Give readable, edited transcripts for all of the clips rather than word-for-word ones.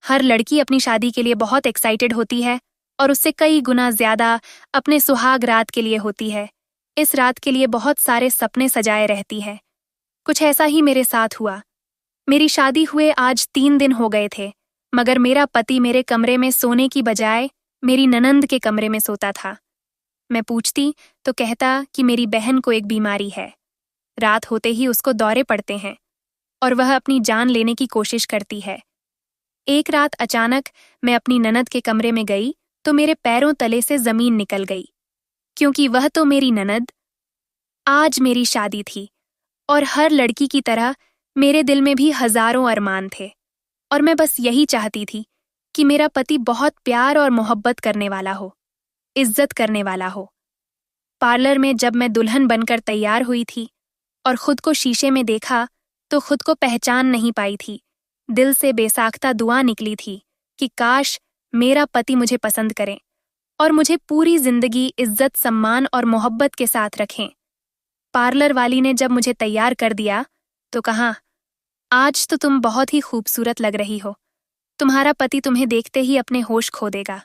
हर लड़की अपनी शादी के लिए बहुत एक्साइटेड होती है और उससे कई गुना ज्यादा अपने सुहाग रात के लिए होती है। इस रात के लिए बहुत सारे सपने सजाए रहती है। कुछ ऐसा ही मेरे साथ हुआ। मेरी शादी हुए आज 3 दिन हो गए थे, मगर मेरा पति मेरे कमरे में सोने की बजाय मेरी ननंद के कमरे में सोता था। मैं पूछती तो कहता कि मेरी बहन को एक बीमारी है। रात होते ही उसको दौरे पड़ते हैं और वह अपनी जान लेने की कोशिश करती है। एक रात अचानक मैं अपनी ननद के कमरे में गई तो मेरे पैरों तले से जमीन निकल गई, क्योंकि वह तो मेरी ननद। आज मेरी शादी थी और हर लड़की की तरह मेरे दिल में भी हजारों अरमान थे, और मैं बस यही चाहती थी कि मेरा पति बहुत प्यार और मोहब्बत करने वाला हो, इज्जत करने वाला हो। पार्लर में जब मैं दुल्हन बनकर तैयार हुई थी और खुद को शीशे में देखा तो खुद को पहचान नहीं पाई थी। दिल से बेसाख्ता दुआ निकली थी कि काश मेरा पति मुझे पसंद करे और मुझे पूरी जिंदगी इज्जत, सम्मान और मोहब्बत के साथ रखें। पार्लर वाली ने जब मुझे तैयार कर दिया तो कहा, आज तो तुम बहुत ही खूबसूरत लग रही हो। तुम्हारा पति तुम्हें देखते ही अपने होश खो देगा,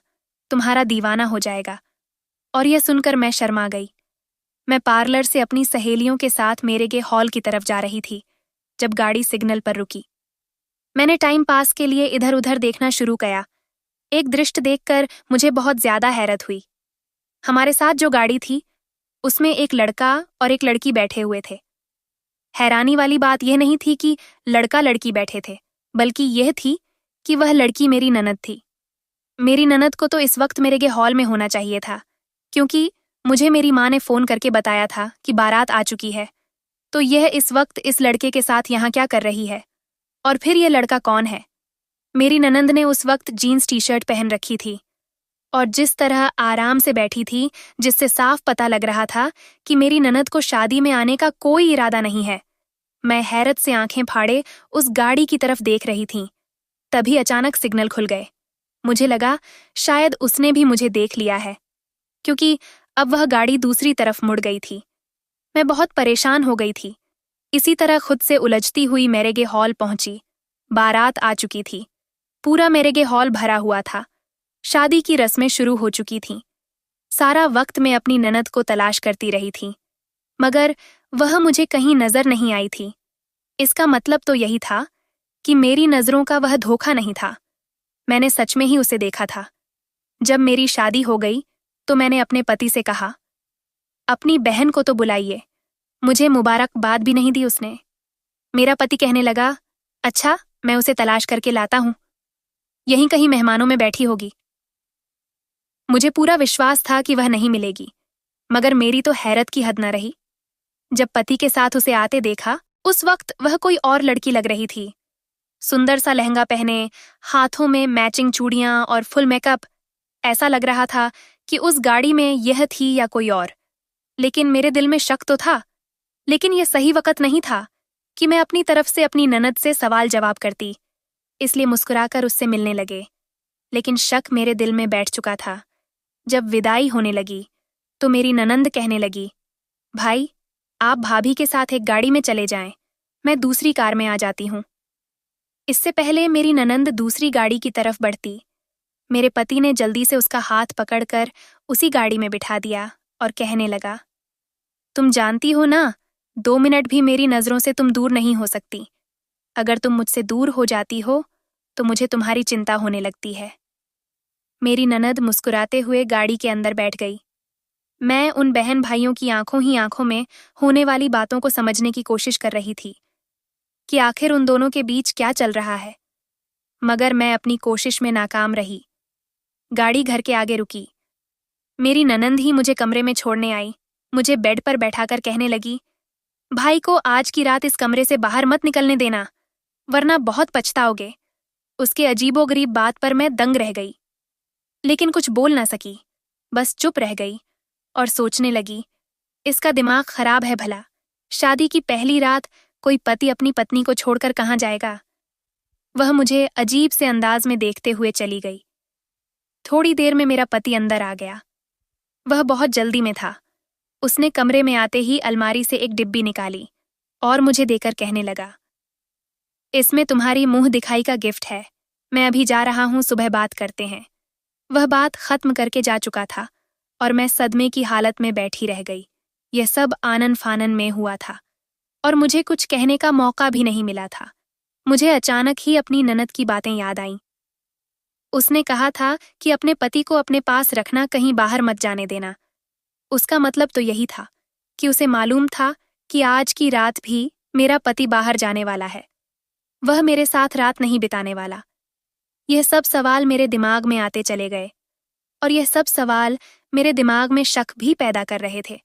तुम्हारा दीवाना हो जाएगा। और यह सुनकर मैं शर्मा गई। मैं पार्लर से अपनी सहेलियों के साथ मेरे गे हॉल की तरफ जा रही थी जब गाड़ी सिग्नल पर रुकी। मैंने टाइम पास के लिए इधर उधर देखना शुरू किया। एक दृश्य देखकर मुझे बहुत ज्यादा हैरत हुई। हमारे साथ जो गाड़ी थी उसमें एक लड़का और एक लड़की बैठे हुए थे। हैरानी वाली बात यह नहीं थी कि लड़का लड़की बैठे थे, बल्कि यह थी कि वह लड़की मेरी ननद थी। मेरी ननद को तो इस वक्त मेरे गे हॉल में होना चाहिए था, क्योंकि मुझे मेरी माँ ने फोन करके बताया था कि बारात आ चुकी है। तो यह इस वक्त इस लड़के के साथ यहाँ क्या कर रही है? और फिर यह लड़का कौन है? मेरी ननंद ने उस वक्त जीन्स टी शर्ट पहन रखी थी और जिस तरह आराम से बैठी थी, जिससे साफ पता लग रहा था कि मेरी ननद को शादी में आने का कोई इरादा नहीं है। मैं हैरत से आंखें फाड़े उस गाड़ी की तरफ देख रही थी। तभी अचानक सिग्नल खुल गए। मुझे लगा शायद उसने भी मुझे देख लिया है, क्योंकि अब वह गाड़ी दूसरी तरफ मुड़ गई थी। मैं बहुत परेशान हो गई थी। इसी तरह खुद से उलझती हुई मैरेगे हॉल पहुंची। बारात आ चुकी थी। पूरा मैरेगे हॉल भरा हुआ था। शादी की रस्में शुरू हो चुकी थीं। सारा वक्त मैं अपनी ननद को तलाश करती रही थी, मगर वह मुझे कहीं नजर नहीं आई थी। इसका मतलब तो यही था कि मेरी नजरों का वह धोखा नहीं था। मैंने सच में ही उसे देखा था। जब मेरी शादी हो गई तो मैंने अपने पति से कहा, अपनी बहन को तो बुलाइए। मुझे मुबारकबाद भी नहीं दी उसने। मेरा पति कहने लगा, अच्छा, मैं उसे तलाश करके लाता हूं, यहीं कहीं मेहमानों में बैठी होगी। मुझे पूरा विश्वास था कि वह नहीं मिलेगी, मगर मेरी तो हैरत की हद न रही। जब पति के साथ उसे आते देखा, उस वक्त वह कोई और लड़की लग रही थी। सुंदर सा लहंगा पहने, हाथों में मैचिंग चूड़ियां और फुल मेकअप। ऐसा लग रहा था कि उस गाड़ी में यह थी या कोई और। लेकिन मेरे दिल में शक तो था, लेकिन यह सही वक्त नहीं था कि मैं अपनी तरफ से अपनी ननद से सवाल जवाब करती, इसलिए मुस्कुराकर उससे मिलने लगे। लेकिन शक मेरे दिल में बैठ चुका था। जब विदाई होने लगी तो मेरी ननंद कहने लगी, भाई, आप भाभी के साथ एक गाड़ी में चले जाएं, मैं दूसरी कार में आ जाती हूं। इससे पहले मेरी ननंद दूसरी गाड़ी की तरफ बढ़ती, मेरे पति ने जल्दी से उसका हाथ पकड़कर उसी गाड़ी में बिठा दिया और कहने लगा, तुम जानती हो ना, 2 मिनट भी मेरी नजरों से तुम दूर नहीं हो सकती। अगर तुम मुझसे दूर हो जाती हो तो मुझे तुम्हारी चिंता होने लगती है। मेरी ननद मुस्कुराते हुए गाड़ी के अंदर बैठ गई। मैं उन बहन भाइयों की आंखों ही आंखों में होने वाली बातों को समझने की कोशिश कर रही थी कि आखिर उन दोनों के बीच क्या चल रहा है, मगर मैं अपनी कोशिश में नाकाम रही। गाड़ी घर के आगे रुकी। मेरी ननंद ही मुझे कमरे में छोड़ने आई। मुझे बेड पर बैठाकर कहने लगी, भाई को आज की रात इस कमरे से बाहर मत निकलने देना, वरना बहुत पछताओगे। उसके अजीबोगरीब बात पर मैं दंग रह गई, लेकिन कुछ बोल ना सकी, बस चुप रह गई और सोचने लगी, इसका दिमाग खराब है भला। शादी की पहली रात कोई पति अपनी पत्नी को छोड़कर कहाँ जाएगा। वह मुझे अजीब से अंदाज में देखते हुए चली गई। थोड़ी देर में मेरा पति अंदर आ गया। वह बहुत जल्दी में था। उसने कमरे में आते ही अलमारी से एक डिब्बी निकाली और मुझे देकर कहने लगा, इसमें तुम्हारी मुंह दिखाई का गिफ्ट है। मैं अभी जा रहा हूँ, सुबह बात करते हैं। वह बात खत्म करके जा चुका था और मैं सदमे की हालत में बैठी रह गई। यह सब आनन फानन में हुआ था और मुझे कुछ कहने का मौका भी नहीं मिला था। मुझे अचानक ही अपनी ननद की बातें याद आईं। उसने कहा था कि अपने पति को अपने पास रखना, कहीं बाहर मत जाने देना। उसका मतलब तो यही था कि उसे मालूम था कि आज की रात भी मेरा पति बाहर जाने वाला है। वह मेरे साथ रात नहीं बिताने वाला। यह सब सवाल मेरे दिमाग में आते चले गए और यह सब सवाल मेरे दिमाग में शक भी पैदा कर रहे थे।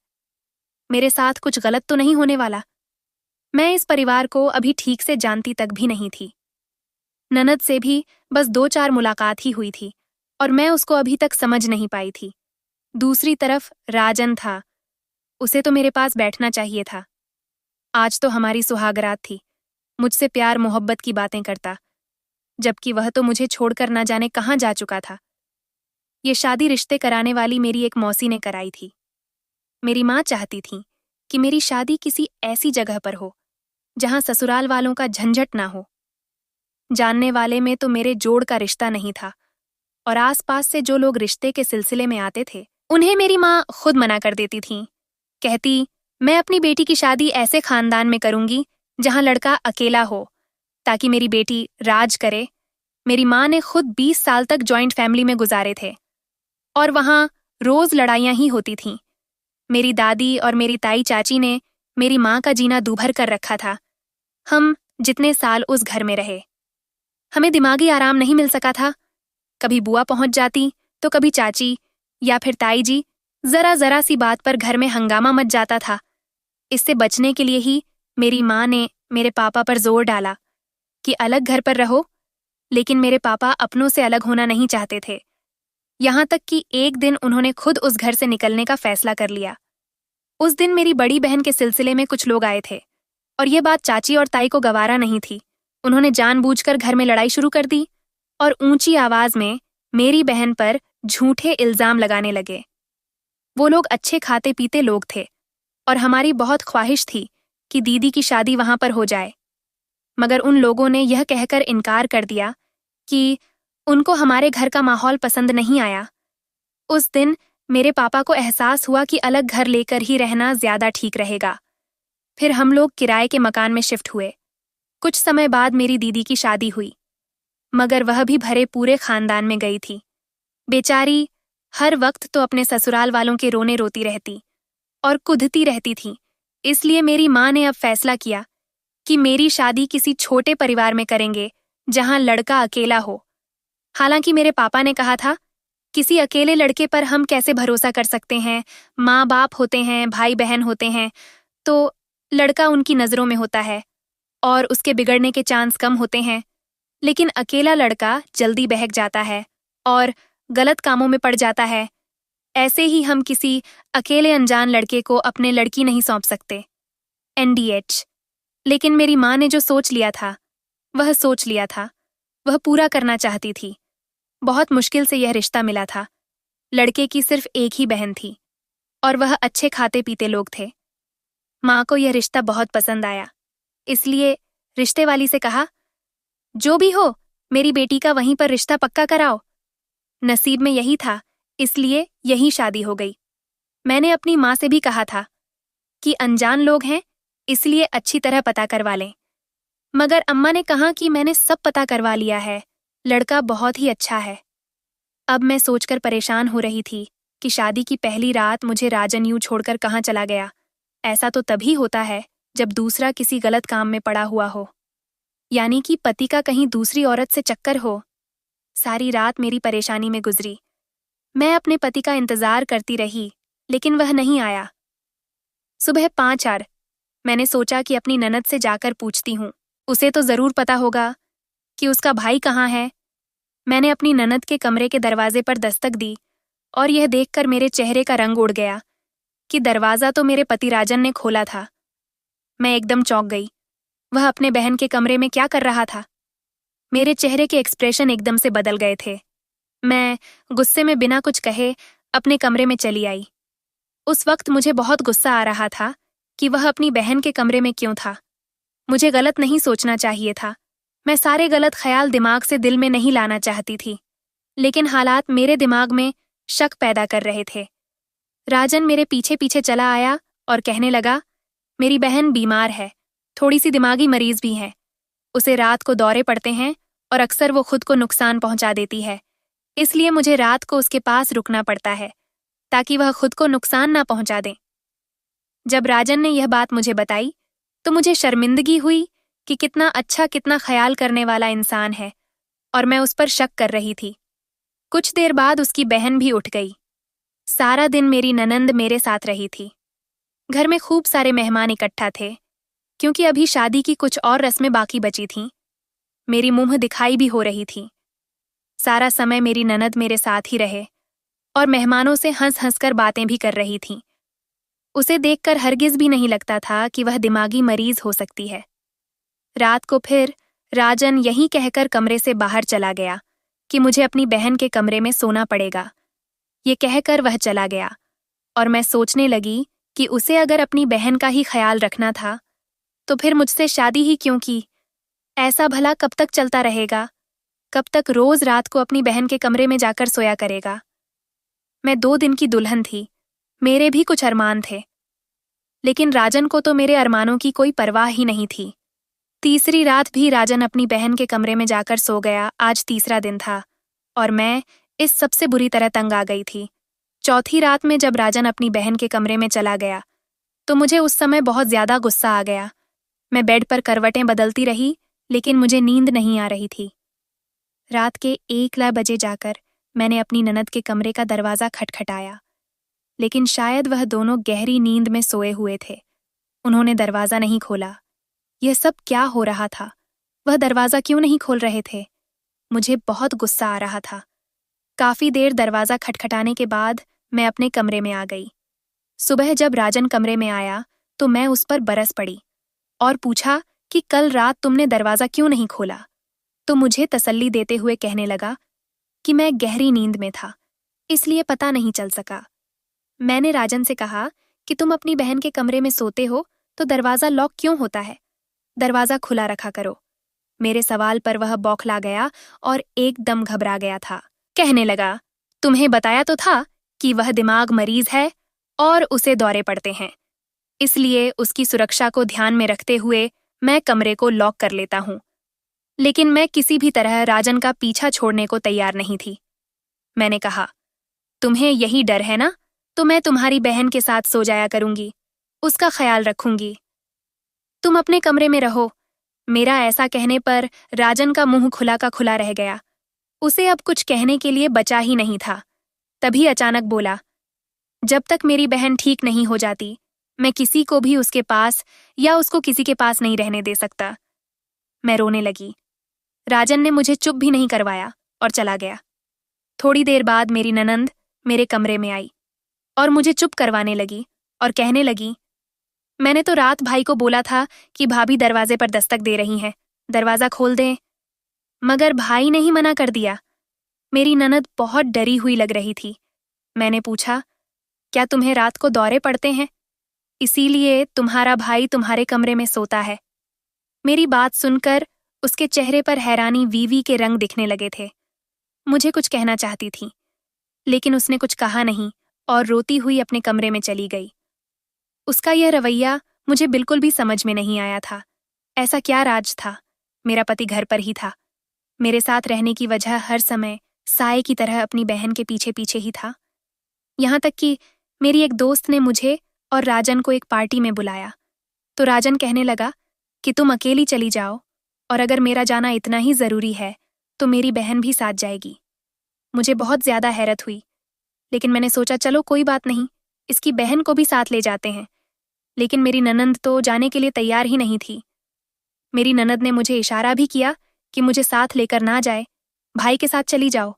मेरे साथ कुछ गलत तो नहीं होने वाला? मैं इस परिवार को अभी ठीक से जानती तक भी नहीं थी। ननद से भी बस 2-4 मुलाकात ही हुई थी और मैं उसको अभी तक समझ नहीं पाई थी। दूसरी तरफ राजन था। उसे तो मेरे पास बैठना चाहिए था। आज तो हमारी सुहागरात थी। मुझसे प्यार मोहब्बत की बातें करता, जबकि वह तो मुझे छोड़कर ना जाने कहाँ जा चुका था। ये शादी रिश्ते कराने वाली मेरी एक मौसी ने कराई थी। मेरी माँ चाहती थी कि मेरी शादी किसी ऐसी जगह पर हो जहां ससुराल वालों का झंझट ना हो। जानने वाले में तो मेरे जोड़ का रिश्ता नहीं था और आसपास से जो लोग रिश्ते के सिलसिले में आते थे उन्हें मेरी माँ खुद मना कर देती थी। कहती, मैं अपनी बेटी की शादी ऐसे खानदान में करूंगी जहां लड़का अकेला हो, ताकि मेरी बेटी राज करे। मेरी माँ ने खुद 20 साल तक जॉइंट फैमिली में गुजारे थे और वहां रोज लड़ाइयां ही होती थीं। मेरी दादी और मेरी ताई चाची ने मेरी माँ का जीना दूभर कर रखा था। हम जितने साल उस घर में रहे, हमें दिमागी आराम नहीं मिल सका था। कभी बुआ पहुंच जाती तो कभी चाची या फिर ताई जी। जरा जरा सी बात पर घर में हंगामा मच जाता था। इससे बचने के लिए ही मेरी माँ ने मेरे पापा पर जोर डाला कि अलग घर पर रहो, लेकिन मेरे पापा अपनों से अलग होना नहीं चाहते थे। यहां तक कि एक दिन उन्होंने खुद उस घर से निकलने का फैसला कर लिया। उस दिन मेरी बड़ी बहन के सिलसिले में कुछ लोग आए थे और यह बात चाची और ताई को गवारा नहीं थी। उन्होंने जानबूझकर घर में लड़ाई शुरू कर दी और ऊंची आवाज में मेरी बहन पर झूठे इल्जाम लगाने लगे। वो लोग अच्छे खाते पीते लोग थे और हमारी बहुत ख्वाहिश थी कि दीदी की शादी वहां पर हो जाए, मगर उन लोगों ने यह कहकर इनकार कर दिया कि उनको हमारे घर का माहौल पसंद नहीं आया। उस दिन मेरे पापा को एहसास हुआ कि अलग घर लेकर ही रहना ज्यादा ठीक रहेगा। फिर हम लोग किराए के मकान में शिफ्ट हुए। कुछ समय बाद मेरी दीदी की शादी हुई, मगर वह भी भरे पूरे खानदान में गई थी। बेचारी हर वक्त तो अपने ससुराल वालों के रोने रोती रहती और कुढ़ती रहती थी। इसलिए मेरी माँ ने अब फैसला किया कि मेरी शादी किसी छोटे परिवार में करेंगे जहां लड़का अकेला हो। हालांकि मेरे पापा ने कहा था, किसी अकेले लड़के पर हम कैसे भरोसा कर सकते हैं? माँ बाप होते हैं, भाई बहन होते हैं, तो लड़का उनकी नजरों में होता है और उसके बिगड़ने के चांस कम होते हैं। लेकिन अकेला लड़का जल्दी बहक जाता है और गलत कामों में पड़ जाता है। ऐसे ही हम किसी अकेले अनजान लड़के को अपने लड़की नहीं सौंप सकते। NDH। लेकिन मेरी माँ ने जो सोच लिया था, वह सोच लिया था। वह पूरा करना चाहती थी। बहुत मुश्किल से यह रिश्ता मिला था। लड़के की सिर्फ एक ही बहन थी और वह अच्छे खाते पीते लोग थे। माँ को यह रिश्ता बहुत पसंद आया, इसलिए रिश्ते वाली से कहा, जो भी हो मेरी बेटी का वहीं पर रिश्ता पक्का कराओ। नसीब में यही था, इसलिए यही शादी हो गई। मैंने अपनी माँ से भी कहा था कि अनजान लोग हैं, इसलिए अच्छी तरह पता करवा लें, मगर अम्मा ने कहा कि मैंने सब पता करवा लिया है, लड़का बहुत ही अच्छा है। अब मैं सोचकर परेशान हो रही थी कि शादी की पहली रात मुझे राजन यूं छोड़कर कहाँ चला गया। ऐसा तो तभी होता है जब दूसरा किसी गलत काम में पड़ा हुआ हो, यानी कि पति का कहीं दूसरी औरत से चक्कर हो। सारी रात मेरी परेशानी में गुजरी। मैं अपने पति का इंतजार करती रही, लेकिन वह नहीं आया। सुबह 5 मैंने सोचा कि अपनी ननद से जाकर पूछती हूँ, उसे तो जरूर पता होगा कि उसका भाई कहाँ है। मैंने अपनी ननद के कमरे के दरवाजे पर दस्तक दी और यह देखकर मेरे चेहरे का रंग उड़ गया कि दरवाजा तो मेरे पति राजन ने खोला था। मैं एकदम चौंक गई। वह अपने बहन के कमरे में क्या कर रहा था? मेरे चेहरे के एक्सप्रेशन एकदम से बदल गए थे। मैं गुस्से में बिना कुछ कहे अपने कमरे में चली आई। उस वक्त मुझे बहुत गुस्सा आ रहा था कि वह अपनी बहन के कमरे में क्यों था। मुझे गलत नहीं सोचना चाहिए था, मैं सारे गलत ख्याल दिमाग से दिल में नहीं लाना चाहती थी, लेकिन हालात मेरे दिमाग में शक पैदा कर रहे थे। राजन मेरे पीछे पीछे चला आया और कहने लगा, मेरी बहन बीमार है, थोड़ी सी दिमागी मरीज भी है। उसे रात को दौरे पड़ते हैं और अक्सर वो खुद को नुकसान पहुंचा देती है, इसलिए मुझे रात को उसके पास रुकना पड़ता है ताकि वह खुद को नुकसान ना पहुंचा दे। जब राजन ने यह बात मुझे बताई तो मुझे शर्मिंदगी हुई कि कितना अच्छा, कितना ख्याल करने वाला इंसान है, और मैं उस पर शक कर रही थी। कुछ देर बाद उसकी बहन भी उठ गई। सारा दिन मेरी ननंद मेरे साथ रही थी। घर में खूब सारे मेहमान इकट्ठा थे, क्योंकि अभी शादी की कुछ और रस्में बाकी बची थीं। मेरी मुंह दिखाई भी हो रही थी। सारा समय मेरी ननद मेरे साथ ही रहे और मेहमानों से हंस हंस कर बातें भी कर रही थी। उसे देखकर हरगिज भी नहीं लगता था कि वह दिमागी मरीज हो सकती है। रात को फिर राजन यही कहकर कमरे से बाहर चला गया कि मुझे अपनी बहन के कमरे में सोना पड़ेगा। ये कहकर वह चला गया और मैं सोचने लगी कि उसे अगर अपनी बहन का ही ख्याल रखना था तो फिर मुझसे शादी ही क्यों की। ऐसा भला कब तक चलता रहेगा? कब तक रोज रात को अपनी बहन के कमरे में जाकर सोया करेगा? मैं 2 दिन की दुल्हन थी, मेरे भी कुछ अरमान थे, लेकिन राजन को तो मेरे अरमानों की कोई परवाह ही नहीं थी। तीसरी रात भी राजन अपनी बहन के कमरे में जाकर सो गया। आज तीसरा दिन था और मैं इस सबसे बुरी तरह तंग आ गई थी। चौथी रात में जब राजन अपनी बहन के कमरे में चला गया तो मुझे उस समय बहुत ज्यादा गुस्सा आ गया। मैं बेड पर करवटें बदलती रही, लेकिन मुझे नींद नहीं आ रही थी। रात के 1 बजे जाकर मैंने अपनी ननद के कमरे का दरवाज़ा खटखटाया, लेकिन शायद वह दोनों गहरी नींद में सोए हुए थे। उन्होंने दरवाज़ा नहीं खोला। यह सब क्या हो रहा था? वह दरवाज़ा क्यों नहीं खोल रहे थे? मुझे बहुत गुस्सा आ रहा था। काफ़ी देर दरवाज़ा खटखटाने के बाद मैं अपने कमरे में आ गई। सुबह जब राजन कमरे में आया तो मैं उस पर बरस पड़ी और पूछा कि कल रात तुमने दरवाज़ा क्यों नहीं खोला? तो मुझे तसल्ली देते हुए कहने लगा कि मैं गहरी नींद में था, इसलिए पता नहीं चल सका। मैंने राजन से कहा कि तुम अपनी बहन के कमरे में सोते हो तो दरवाज़ा लॉक क्यों होता है? दरवाज़ा खुला रखा करो। मेरे सवाल पर वह बौखला गया और एकदम घबरा गया था। कहने लगा, तुम्हें बताया तो था कि वह दिमाग मरीज है और उसे दौरे पड़ते हैं, इसलिए उसकी सुरक्षा को ध्यान में रखते हुए मैं कमरे को लॉक कर लेता हूँ। लेकिन मैं किसी भी तरह राजन का पीछा छोड़ने को तैयार नहीं थी। मैंने कहा, तुम्हें यही डर है ना, तो मैं तुम्हारी बहन के साथ सो जाया करूंगी, उसका ख्याल रखूंगी। तुम अपने कमरे में रहो। मेरा ऐसा कहने पर राजन का मुंह खुला का खुला रह गया। उसे अब कुछ कहने के लिए बचा ही नहीं था। तभी अचानक बोला, जब तक मेरी बहन ठीक नहीं हो जाती, मैं किसी को भी उसके पास या उसको किसी के पास नहीं रहने दे सकता। मैं रोने लगी। राजन ने मुझे चुप भी नहीं करवाया और चला गया। थोड़ी देर बाद मेरी ननंद मेरे कमरे में आई और मुझे चुप करवाने लगी और कहने लगी, मैंने तो रात भाई को बोला था कि भाभी दरवाजे पर दस्तक दे रही हैं, दरवाज़ा खोल दें, मगर भाई ने ही मना कर दिया। मेरी ननद बहुत डरी हुई लग रही थी। मैंने पूछा, क्या तुम्हें रात को दौरे पड़ते हैं, इसीलिए तुम्हारा भाई तुम्हारे कमरे में सोता है? मेरी बात सुनकर उसके चेहरे पर हैरानी वीवी के रंग दिखने लगे थे। मुझे कुछ कहना चाहती थी, लेकिन उसने कुछ कहा नहीं और रोती हुई अपने कमरे में चली गई। उसका यह रवैया मुझे बिल्कुल भी समझ में नहीं आया था। ऐसा क्या राज था? मेरा पति घर पर ही था, मेरे साथ रहने की वजह हर समय साए की तरह अपनी बहन के पीछे पीछे ही था। यहाँ तक कि मेरी एक दोस्त ने मुझे और राजन को एक पार्टी में बुलाया, तो राजन कहने लगा कि तुम अकेली चली जाओ, और अगर मेरा जाना इतना ही ज़रूरी है तो मेरी बहन भी साथ जाएगी। मुझे बहुत ज़्यादा हैरत हुई, लेकिन मैंने सोचा चलो कोई बात नहीं, इसकी बहन को भी साथ ले जाते हैं। लेकिन मेरी ननंद तो जाने के लिए तैयार ही नहीं थी। मेरी ननद ने मुझे इशारा भी किया कि मुझे साथ लेकर ना जाए, भाई के साथ चली जाओ।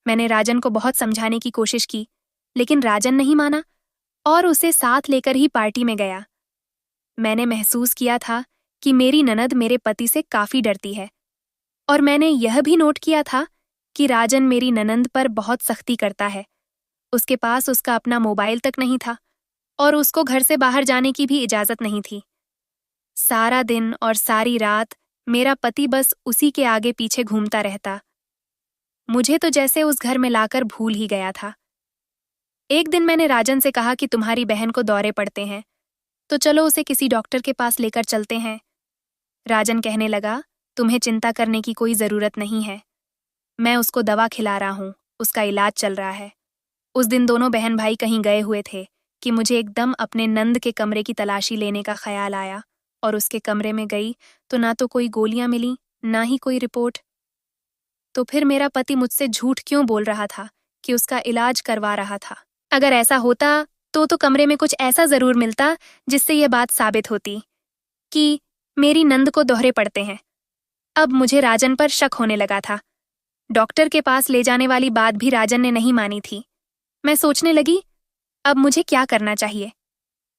मैंने राजन को बहुत समझाने की कोशिश की, लेकिन राजन नहीं माना और उसे साथ लेकर ही पार्टी में गया। मैंने महसूस किया था कि मेरी ननद मेरे पति से काफ़ी डरती है, और मैंने यह भी नोट किया था कि राजन मेरी ननंद पर बहुत सख्ती करता है। उसके पास उसका अपना मोबाइल तक नहीं था और उसको घर से बाहर जाने की भी इजाज़त नहीं थी। सारा दिन और सारी रात मेरा पति बस उसी के आगे पीछे घूमता रहता। मुझे तो जैसे उस घर में लाकर भूल ही गया था। एक दिन मैंने राजन से कहा कि तुम्हारी बहन को दौरे पड़ते हैं, तो चलो उसे किसी डॉक्टर के पास लेकर चलते हैं। राजन कहने लगा, तुम्हें चिंता करने की कोई जरूरत नहीं है। मैं उसको दवा खिला रहा हूँ, उसका इलाज चल रहा है। उस दिन दोनों बहन भाई कहीं गए हुए थे कि मुझे एकदम अपने नंद के कमरे की तलाशी लेने का ख्याल आया और उसके कमरे में गई तो ना तो कोई गोलियां मिली, ना ही कोई रिपोर्ट। तो फिर मेरा पति मुझसे झूठ क्यों बोल रहा था कि उसका इलाज करवा रहा था? अगर ऐसा होता तो कमरे में कुछ ऐसा जरूर मिलता जिससे यह बात साबित होती कि मेरी नंद को दोहरे पड़ते हैं। अब मुझे राजन पर शक होने लगा था। डॉक्टर के पास ले जाने वाली बात भी राजन ने नहीं मानी थी। मैं सोचने लगी, अब मुझे क्या करना चाहिए?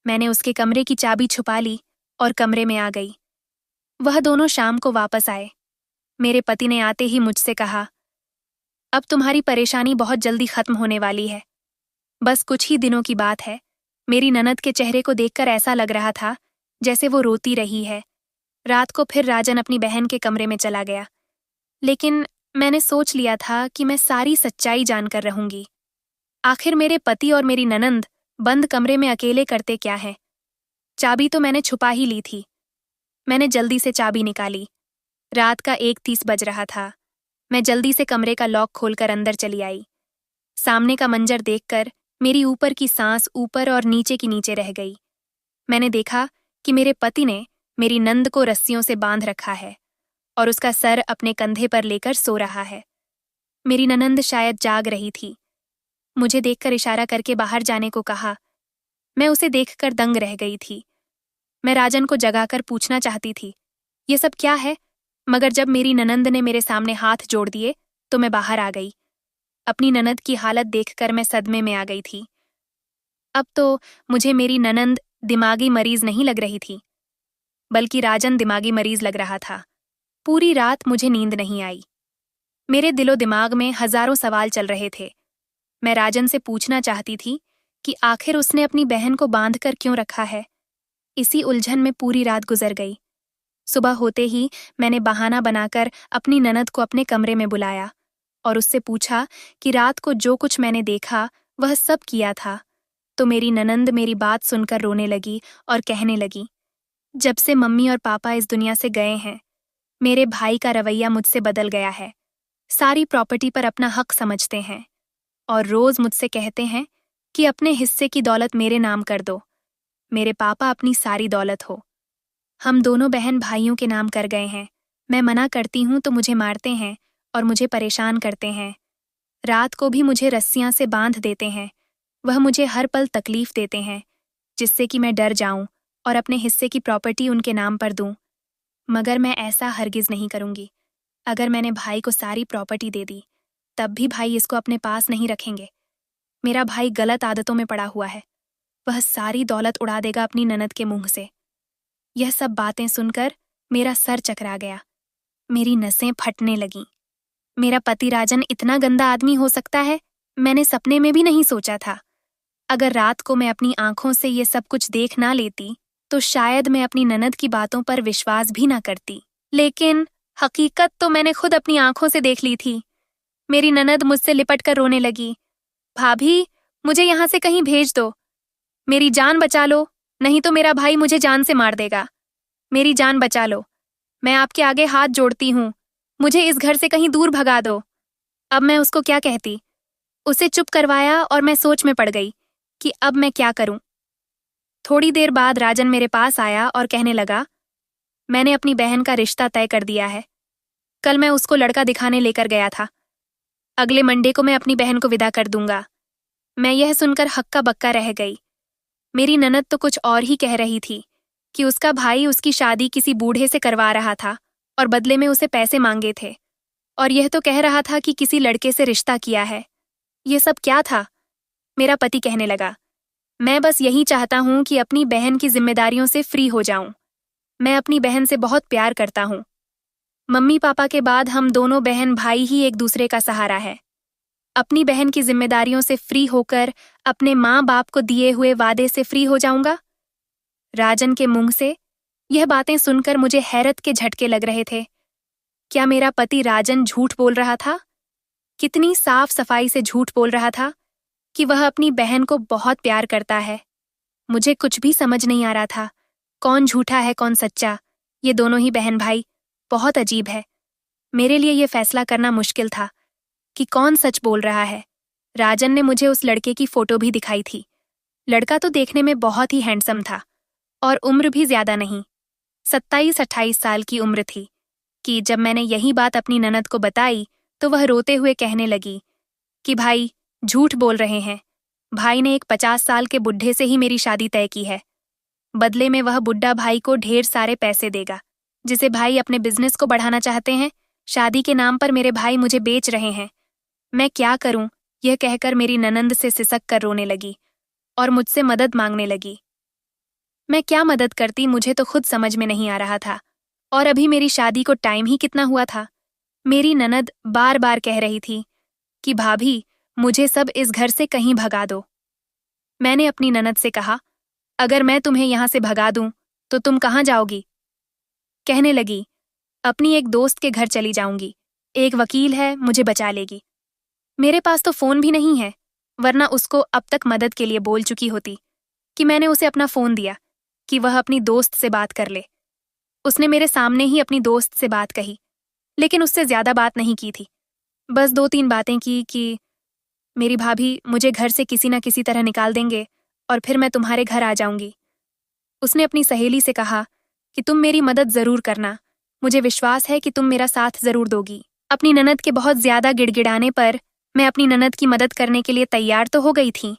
मैंने उसके कमरे की चाबी छुपा ली और कमरे में आ गई। वह दोनों शाम को वापस आए। मेरे पति ने आते ही मुझसे कहा, अब तुम्हारी परेशानी बहुत जल्दी खत्म होने वाली है। बस कुछ ही दिनों की बात है। मेरी ननद के चेहरे को देखकर ऐसा लग रहा था जैसे वो रोती रही है। रात को फिर राजन अपनी बहन के कमरे में चला गया, लेकिन मैंने सोच लिया था कि मैं सारी सच्चाई जानकर रहूंगी। आखिर मेरे पति और मेरी ननंद बंद कमरे में अकेले करते क्या है? चाबी तो मैंने छुपा ही ली थी। मैंने जल्दी से चाबी निकाली। रात का 1:30 बज रहा था। मैं जल्दी से कमरे का लॉक खोलकर अंदर चली आई। सामने का मंजर देखकर मेरी ऊपर की सांस ऊपर और नीचे की नीचे रह गई। मैंने देखा कि मेरे पति ने मेरी नंद को रस्सियों से बांध रखा है और उसका सर अपने कंधे पर लेकर सो रहा है। मेरी ननंद शायद जाग रही थी। मुझे देखकर इशारा करके बाहर जाने को कहा। मैं उसे देखकर दंग रह गई थी। मैं राजन को जगाकर पूछना चाहती थी, ये सब क्या है? मगर जब मेरी ननंद ने मेरे सामने हाथ जोड़ दिए तो मैं बाहर आ गई। अपनी ननंद की हालत देखकर मैं सदमे में आ गई थी। अब तो मुझे मेरी ननंद दिमागी मरीज नहीं लग रही थी, बल्कि राजन दिमागी मरीज लग रहा था। पूरी रात मुझे नींद नहीं आई। मेरे दिलो दिमाग में हजारों सवाल चल रहे थे। मैं राजन से पूछना चाहती थी कि आखिर उसने अपनी बहन को बांधकर क्यों रखा है। इसी उलझन में पूरी रात गुजर गई। सुबह होते ही मैंने बहाना बनाकर अपनी ननद को अपने कमरे में बुलाया और उससे पूछा कि रात को जो कुछ मैंने देखा वह सब किया था। तो मेरी ननंद मेरी बात सुनकर रोने लगी और कहने लगी, जब से मम्मी और पापा इस दुनिया से गए हैं, मेरे भाई का रवैया मुझसे बदल गया है। सारी प्रॉपर्टी पर अपना हक समझते हैं और रोज मुझसे कहते हैं कि अपने हिस्से की दौलत मेरे नाम कर दो। मेरे पापा अपनी सारी दौलत हो। हम दोनों बहन भाइयों के नाम कर गए हैं। मैं मना करती हूँ तो मुझे मारते हैं और मुझे परेशान करते हैं। रात को भी मुझे रस्सियां से बांध देते हैं। वह मुझे हर पल तकलीफ देते हैं, जिससे कि मैं डर जाऊं और अपने हिस्से की प्रॉपर्टी उनके नाम पर दूं। मगर मैं ऐसा हरगिज नहीं करूंगी। अगर मैंने भाई को सारी प्रॉपर्टी दे दी, तब भी भाई इसको अपने पास नहीं रखेंगे। मेरा भाई गलत आदतों में पड़ा हुआ है। वह सारी दौलत उड़ा देगा अपनी ननद के मुंह से। यह सब बातें सुनकर मेरा सर चकरा गया। मेरी नसें फटने लगीं। मेरा पति राजन इतना गंदा आदमी हो सकता है, मैंने सपने में भी नहीं सोचा था। अगर रात को मैं अपनी आंखों से ये सब कुछ देख ना लेती तो शायद मैं अपनी ननद की बातों पर विश्वास भी ना करती। लेकिन हकीकत तो मैंने खुद अपनी आंखों से देख ली थी। मेरी ननद मुझसे लिपट कर रोने लगी, भाभी मुझे यहाँ से कहीं भेज दो, मेरी जान बचा लो, नहीं तो मेरा भाई मुझे जान से मार देगा। मेरी जान बचा लो, मैं आपके आगे हाथ जोड़ती हूँ, मुझे इस घर से कहीं दूर भगा दो। अब मैं उसको क्या कहती? उसे चुप करवाया और मैं सोच में पड़ गई कि अब मैं क्या करूं। थोड़ी देर बाद राजन मेरे पास आया और कहने लगा, मैंने अपनी बहन का रिश्ता तय कर दिया है। कल मैं उसको लड़का दिखाने लेकर गया था। अगले मंडे को मैं अपनी बहन को विदा कर दूंगा। मैं यह सुनकर हक्का बक्का रह गई। मेरी ननद तो कुछ और ही कह रही थी कि उसका भाई उसकी शादी किसी बूढ़े से करवा रहा था और बदले में उसे पैसे मांगे थे, और यह तो कह रहा था कि किसी लड़के से रिश्ता किया है। यह सब क्या था? मेरा पति कहने लगा, मैं बस यही चाहता हूं कि अपनी बहन की जिम्मेदारियों से फ्री हो जाऊं। मैं अपनी बहन से बहुत प्यार करता हूं। मम्मी पापा के बाद हम दोनों बहन भाई ही एक दूसरे का सहारा है। अपनी बहन की जिम्मेदारियों से फ्री होकर अपने माँ बाप को दिए हुए वादे से फ्री हो जाऊंगा। राजन के मुंह से यह बातें सुनकर मुझे हैरत के झटके लग रहे थे। क्या मेरा पति राजन झूठ बोल रहा था? कितनी साफ सफाई से झूठ बोल रहा था कि वह अपनी बहन को बहुत प्यार करता है। मुझे कुछ भी समझ नहीं आ रहा था, कौन झूठा है कौन सच्चा। ये दोनों ही बहन भाई, बहुत अजीब है। मेरे लिए ये फैसला करना मुश्किल था कि कौन सच बोल रहा है। राजन ने मुझे उस लड़के की फोटो भी दिखाई थी। लड़का तो देखने में बहुत ही हैंडसम था और उम्र भी ज्यादा नहीं, 27-28 साल की उम्र थी। कि जब मैंने यही बात अपनी ननद को बताई तो वह रोते हुए कहने लगी कि भाई झूठ बोल रहे हैं। भाई ने एक 50 साल के बुढ़े से ही मेरी शादी तय की है। बदले में वह बुढ़ा भाई को ढेर सारे पैसे देगा, जिसे भाई अपने बिजनेस को बढ़ाना चाहते हैं। शादी के नाम पर मेरे भाई मुझे बेच रहे हैं। मैं क्या करूं? यह कहकर मेरी ननंद से सिसक कर रोने लगी और मुझसे मदद मांगने लगी। मैं क्या मदद करती, मुझे तो खुद समझ में नहीं आ रहा था। और अभी मेरी शादी को टाइम ही कितना हुआ था। मेरी ननद बार बार कह रही थी कि भाभी मुझे सब इस घर से कहीं भगा दो। मैंने अपनी ननद से कहा, अगर मैं तुम्हें यहां से भगा दूं तो तुम कहां जाओगी? कहने लगी, अपनी एक दोस्त के घर चली जाऊंगी, एक वकील है, मुझे बचा लेगी। मेरे पास तो फोन भी नहीं है, वरना उसको अब तक मदद के लिए बोल चुकी होती कि मैंने उसे अपना फोन दिया कि वह अपनी दोस्त से बात कर ले। उसने मेरे सामने ही अपनी दोस्त से बात कही, लेकिन उससे ज्यादा बात नहीं की थी। बस 2-3 बातें की कि मेरी भाभी मुझे घर से किसी न किसी तरह निकाल देंगे और फिर मैं तुम्हारे घर आ जाऊंगी। उसने अपनी सहेली से कहा कि तुम मेरी मदद जरूर करना, मुझे विश्वास है कि तुम मेरा साथ जरूर दोगी। अपनी ननद के बहुत ज्यादा गिड़गिड़ाने पर मैं अपनी ननद की मदद करने के लिए तैयार तो हो गई थी,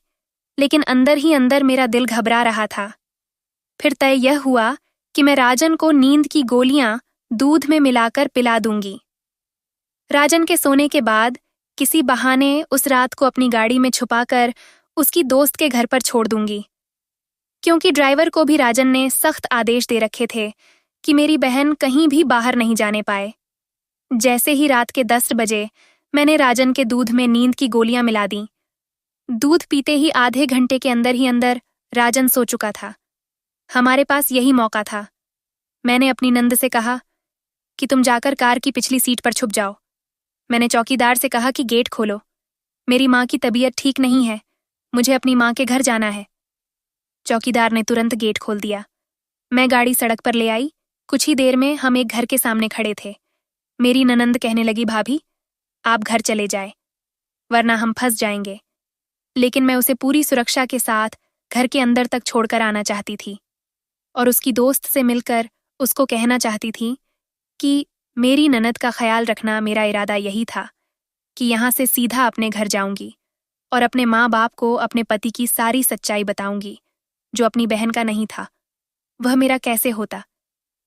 लेकिन अंदर ही अंदर मेरा दिल घबरा रहा था। फिर तय यह हुआ कि मैं राजन को नींद की गोलियां दूध में मिलाकर पिला दूंगी। राजन के सोने के बाद किसी बहाने उस रात को अपनी गाड़ी में छुपाकर उसकी दोस्त के घर पर छोड़ दूंगी, क्योंकि ड्राइवर को भी राजन ने सख्त आदेश दे रखे थे कि मेरी बहन कहीं भी बाहर नहीं जाने पाए। जैसे ही रात के 10 बजे मैंने राजन के दूध में नींद की गोलियां मिला दी। दूध पीते ही आधे घंटे के अंदर ही अंदर राजन सो चुका था। हमारे पास यही मौका था। मैंने अपनी नंद से कहा कि तुम जाकर कार की पिछली सीट पर छुप जाओ। मैंने चौकीदार से कहा कि गेट खोलो, मेरी माँ की तबीयत ठीक नहीं है, मुझे अपनी माँ के घर जाना है। चौकीदार ने तुरंत गेट खोल दिया। मैं गाड़ी सड़क पर ले आई। कुछ ही देर में हम एक घर के सामने खड़े थे। मेरी ननंद कहने लगी, भाभी आप घर चले जाए, वरना हम फंस जाएंगे। लेकिन मैं उसे पूरी सुरक्षा के साथ घर के अंदर तक छोड़कर आना चाहती थी और उसकी दोस्त से मिलकर उसको कहना चाहती थी कि मेरी ननद का ख्याल रखना। मेरा इरादा यही था कि यहाँ से सीधा अपने घर जाऊंगी और अपने माँ बाप को अपने पति की सारी सच्चाई बताऊंगी, जो अपनी बहन का नहीं था। वह मेरा कैसे होता?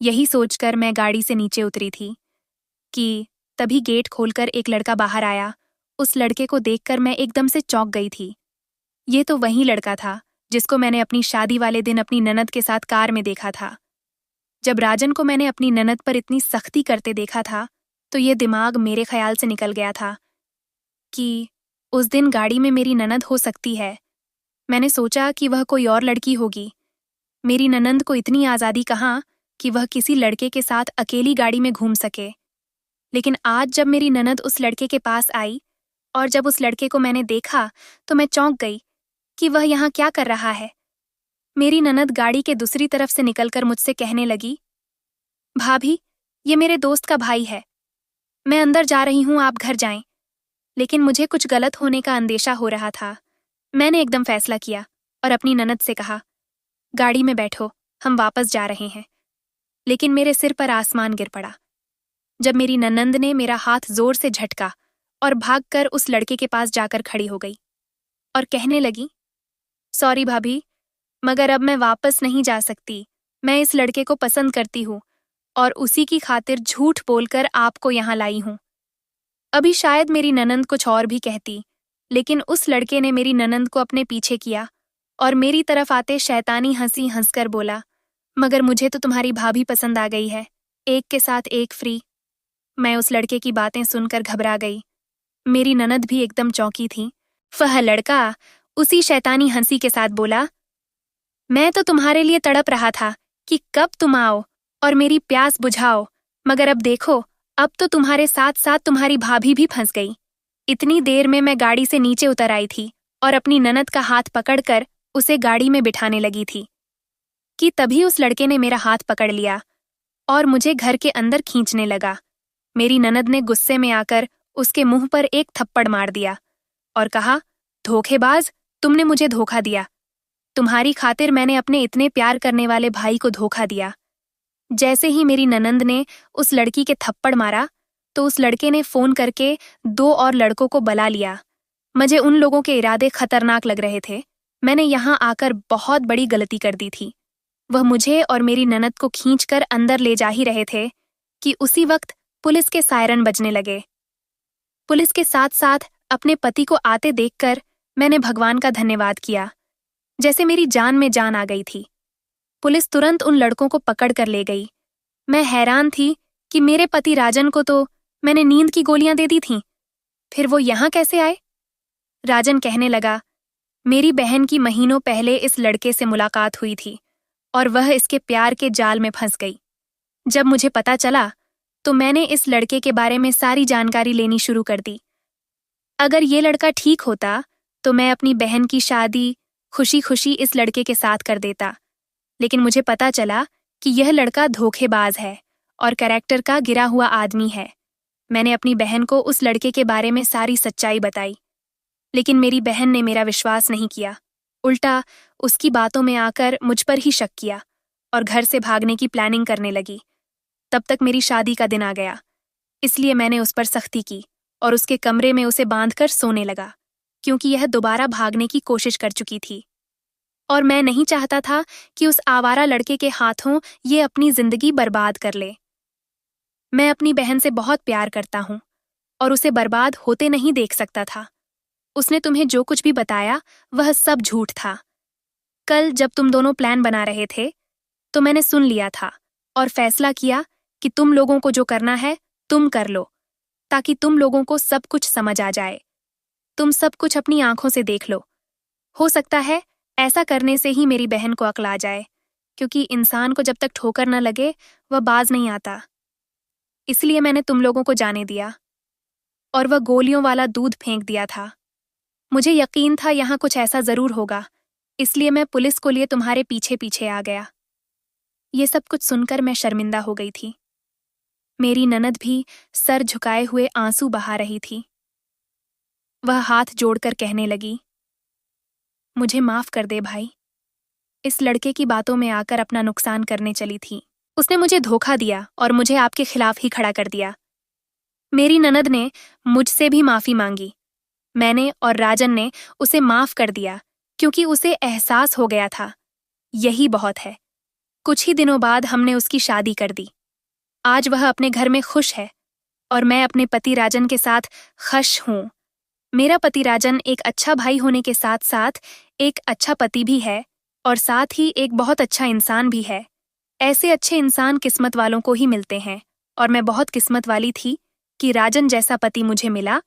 यही सोचकर मैं गाड़ी से नीचे उतरी थी कि तभी गेट खोलकर एक लड़का बाहर आया। उस लड़के को देखकर मैं एकदम से चौंक गई थी। ये तो वही लड़का था जिसको मैंने अपनी शादी वाले दिन अपनी ननद के साथ कार में देखा था। जब राजन को मैंने अपनी ननद पर इतनी सख्ती करते देखा था तो ये दिमाग मेरे ख्याल से निकल गया था कि उस दिन गाड़ी में मेरी ननद हो सकती है। मैंने सोचा कि वह कोई और लड़की होगी। मेरी ननंद को इतनी आज़ादी कहाँ कि वह किसी लड़के के साथ अकेली गाड़ी में घूम सके। लेकिन आज जब मेरी ननद उस लड़के के पास आई और जब उस लड़के को मैंने देखा तो मैं चौंक गई कि वह यहाँ क्या कर रहा है। मेरी ननद गाड़ी के दूसरी तरफ से निकलकर मुझसे कहने लगी, भाभी ये मेरे दोस्त का भाई है, मैं अंदर जा रही हूँ, आप घर जाएं। लेकिन मुझे कुछ गलत होने का अंदेशा हो रहा था। मैंने एकदम फैसला किया और अपनी ननद से कहा, गाड़ी में बैठो, हम वापस जा रहे हैं। लेकिन मेरे सिर पर आसमान गिर पड़ा जब मेरी ननंद ने मेरा हाथ जोर से झटका और भागकर उस लड़के के पास जाकर खड़ी हो गई और कहने लगी, सॉरी भाभी, मगर अब मैं वापस नहीं जा सकती। मैं इस लड़के को पसंद करती हूँ और उसी की खातिर झूठ बोलकर आपको यहाँ लाई हूँ। अभी शायद मेरी ननंद कुछ और भी कहती, लेकिन उस लड़के ने मेरी ननंद को अपने पीछे किया और मेरी तरफ आते शैतानी हंसी हंसकर बोला, मगर मुझे तो तुम्हारी भाभी पसंद आ गई है, एक के साथ एक फ्री। मैं उस लड़के की बातें सुनकर घबरा गई। मेरी ननद भी एकदम चौंकी थी। वह लड़का उसी शैतानी हंसी के साथ बोला, मैं तो तुम्हारे लिए तड़प रहा था कि कब तुम आओ और मेरी प्यास बुझाओ, मगर अब देखो, अब तो तुम्हारे साथ साथ तुम्हारी भाभी भी फंस गई। इतनी देर में मैं गाड़ी से नीचे उतर आई थी और अपनी ननद का हाथ पकड़कर उसे गाड़ी में बिठाने लगी थी कि तभी उस लड़के ने मेरा हाथ पकड़ लिया और मुझे घर के अंदर खींचने लगा। मेरी ननद ने गुस्से में आकर उसके मुंह पर एक थप्पड़ मार दिया और कहा, धोखेबाज, तुमने मुझे धोखा दिया। तुम्हारी खातिर मैंने अपने इतने प्यार करने वाले भाई को धोखा दिया। जैसे ही मेरी ननंद ने उस लड़की के थप्पड़ मारा तो उस लड़के ने फोन करके 2 और लड़कों को बुला लिया। मुझे उन लोगों के इरादे खतरनाक लग रहे थे। मैंने यहाँ आकर बहुत बड़ी गलती कर दी थी। वह मुझे और मेरी ननद को खींचकर अंदर ले जा ही रहे थे कि उसी वक्त पुलिस के सायरन बजने लगे। पुलिस के साथ साथ अपने पति को आते देखकर मैंने भगवान का धन्यवाद किया, जैसे मेरी जान में जान आ गई थी। पुलिस तुरंत उन लड़कों को पकड़ कर ले गई। मैं हैरान थी कि मेरे पति राजन को तो मैंने नींद की गोलियां दे दी थीं, फिर वो यहां कैसे आए? राजन कहने लगा, मेरी बहन की महीनों पहले इस लड़के से मुलाकात हुई थी और वह इसके प्यार के जाल में फंस गई। जब मुझे पता चला तो मैंने इस लड़के के बारे में सारी जानकारी लेनी शुरू कर दी। अगर ये लड़का ठीक होता तो मैं अपनी बहन की शादी खुशी खुशी इस लड़के के साथ कर देता, लेकिन मुझे पता चला कि यह लड़का धोखेबाज है और कैरेक्टर का गिरा हुआ आदमी है। मैंने अपनी बहन को उस लड़के के बारे में सारी सच्चाई बताई, लेकिन मेरी बहन ने मेरा विश्वास नहीं किया। उल्टा उसकी बातों में आकर मुझ पर ही शक किया और घर से भागने की प्लानिंग करने लगी। तब तक मेरी शादी का दिन आ गया, इसलिए मैंने उस पर सख्ती की और उसके कमरे में उसे बांधकर सोने लगा, क्योंकि यह दोबारा भागने की कोशिश कर चुकी थी और मैं नहीं चाहता था कि उस आवारा लड़के के हाथों ये अपनी जिंदगी बर्बाद कर ले। मैं अपनी बहन से बहुत प्यार करता हूं और उसे बर्बाद होते नहीं देख सकता था। उसने तुम्हें जो कुछ भी बताया वह सब झूठ था। कल जब तुम दोनों प्लान बना रहे थे तो मैंने सुन लिया था और फैसला किया कि तुम लोगों को जो करना है तुम कर लो, ताकि तुम लोगों को सब कुछ समझ आ जाए। तुम सब कुछ अपनी आंखों से देख लो। हो सकता है ऐसा करने से ही मेरी बहन को अक्ल आ जाए, क्योंकि इंसान को जब तक ठोकर न लगे वह बाज नहीं आता। इसलिए मैंने तुम लोगों को जाने दिया और वह गोलियों वाला दूध फेंक दिया था। मुझे यकीन था यहाँ कुछ ऐसा जरूर होगा, इसलिए मैं पुलिस को लिए तुम्हारे पीछे पीछे आ गया। ये सब कुछ सुनकर मैं शर्मिंदा हो गई थी। मेरी ननद भी सर झुकाए हुए आंसू बहा रही थी। वह हाथ जोड़कर कहने लगी, मुझे माफ कर दे भाई। इस लड़के की बातों में आकर अपना नुकसान करने चली थी। उसने मुझे धोखा दिया और मुझे आपके खिलाफ ही खड़ा कर दिया। मेरी ननद ने मुझसे भी माफी मांगी। मैंने और राजन ने उसे माफ कर दिया, क्योंकि उसे एहसास हो गया था यही बहुत है। कुछ ही दिनों बाद हमने उसकी शादी कर दी। आज वह अपने घर में खुश है और मैं अपने पति राजन के साथ खुश हूं। मेरा पति राजन एक अच्छा भाई होने के साथ साथ एक अच्छा पति भी है और साथ ही एक बहुत अच्छा इंसान भी है। ऐसे अच्छे इंसान किस्मत वालों को ही मिलते हैं और मैं बहुत किस्मत वाली थी कि राजन जैसा पति मुझे मिला